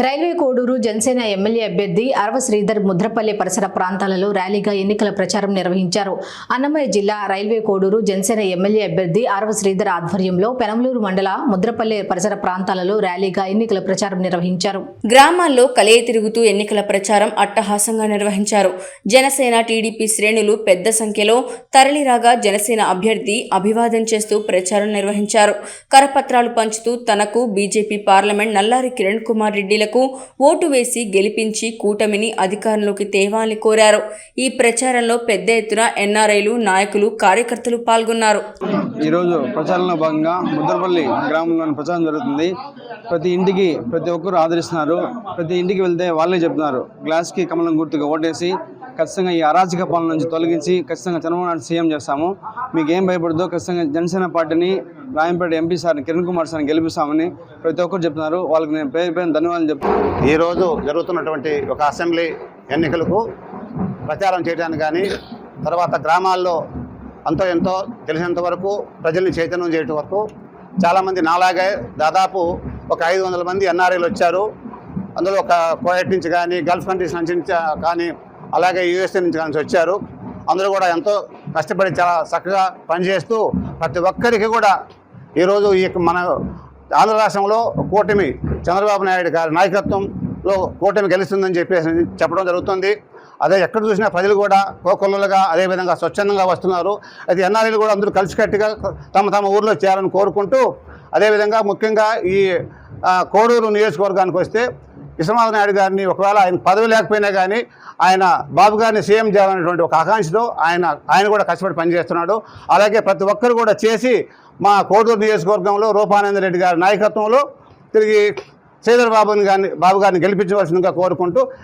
Railway Koduru Janasena MLA అభ్యర్థి అరవ శ్రీధర్ ముద్రపల్లి పరిసర ప్రాంతాలలో ర్యాలీగా ఎన్నికల ప్రచారం నిర్వహించారు. అన్నమయ్య జిల్లా రైల్వే కోడూరు జనసేన ఎమ్మెల్యే అభ్యర్థి అరవ శ్రీధర్ ఆధ్వర్యంలో పెనమలూరు మండల ముద్రపల్లి పరిసర ప్రాంతాలలో ర్యాలీగా ఎన్నికల ప్రచారం నిర్వహించారు. గ్రామాల్లో కలయి తిరుగుతూ ఎన్నికల ప్రచారం అట్టహాసంగా నిర్వహించారు. జనసేన టీడీపీ శ్రేణులు పెద్ద సంఖ్యలో తరలిరాగా జనసేన అభ్యర్థి అభివాదం చేస్తూ ప్రచారం నిర్వహించారు. కరపత్రాలు పంచుతూ తనకు బీజేపీ పార్లమెంట్ నల్లారి కిరణ్ కుమార్ రెడ్డిలకు ఓటు వేసి గెలిపించి కూటమిని అధికారంలోకి తేవాలని కోరారు. ఈ ప్రచారంలో పెద్ద ఎత్తున ఎన్ఆర్ఐలు, నాయకులు, కార్యకర్తలు పాల్గొన్నారు. ఈరోజు ప్రచారంలో భాగంగా ముద్రపల్లి గ్రామంలోని ప్రచారం జరుగుతుంది. ప్రతి ఇంటికి ప్రతి ఒక్కరు ఆదరిస్తున్నారు. ప్రతి ఇంటికి వెళ్తే వాళ్ళే చెప్తున్నారు, గ్లాస్కి కమలం గుర్తుగా ఓటేసి ఖచ్చితంగా ఈ అరాచక పాలన నుంచి తొలగించి ఖచ్చితంగా చంద్రబాబు నాయుడు సీఎం చేస్తాము, మీకు ఏం భయపడదో ఖచ్చితంగా జనసేన పార్టీని రాయంపేట ఎంపీ సార్ని కిరణ్ కుమార్ సార్ని గెలిపిస్తామని ప్రతి ఒక్కరు చెప్తున్నారు. వాళ్ళకి నేను పేరు ధన్యవాదాలు చెప్తున్నాను. ఈరోజు జరుగుతున్నటువంటి ఒక అసెంబ్లీ ఎన్నికలకు ప్రచారం చేయడానికి కానీ, తర్వాత గ్రామాల్లో అంతో ఎంతో తెలిసినంత వరకు ప్రజల్ని చైతన్యం చేయడం వరకు చాలామంది నాలాగే దాదాపు ఒక 500 మంది ఎన్ఆర్ఐలు వచ్చారు. అందులో ఒక కోయట్ నుంచి కానీ, గల్ఫ్ కంట్రీస్ నుంచి కానీ, అలాగే యూఎస్ఏ నుంచి కానీ వచ్చారు. అందరూ కూడా ఎంతో కష్టపడి చాలా చక్కగా పనిచేస్తూ ప్రతి ఒక్కరికి కూడా ఈరోజు ఈ మన ఆంధ్ర రాష్ట్రంలో కూటమి చంద్రబాబు నాయుడు గారి నాయకత్వంలో కూటమి గెలుస్తుందని చెప్పడం జరుగుతుంది. అదే ఎక్కడ చూసినా ప్రజలు కూడా కోకొల్లలుగా అదేవిధంగా స్వచ్ఛందంగా వస్తున్నారు. అయితే ఎన్ఆర్ఐలు కూడా అందరూ కలిసికట్టుగా తమ ఊర్లో చేయాలని కోరుకుంటూ, అదేవిధంగా ముఖ్యంగా ఈ కోడూరు నియోజకవర్గానికి వస్తే విశ్వనాథ్ నాయుడు గారిని ఒకవేళ ఆయన పదవి లేకపోయినా కానీ ఆయన బాబు గారిని సీఎం చేయాలనేటువంటి ఒక ఆకాంక్షతో ఆయన కూడా కష్టపడి పనిచేస్తున్నాడు. అలాగే ప్రతి ఒక్కరు కూడా చేసి మా కోడూరు నియోజకవర్గంలో రూపానంద రెడ్డి గారి నాయకత్వంలో తిరిగి శ్రీధర్ బాబు గారిని గెలిపించవలసిందిగా కోరుకుంటూ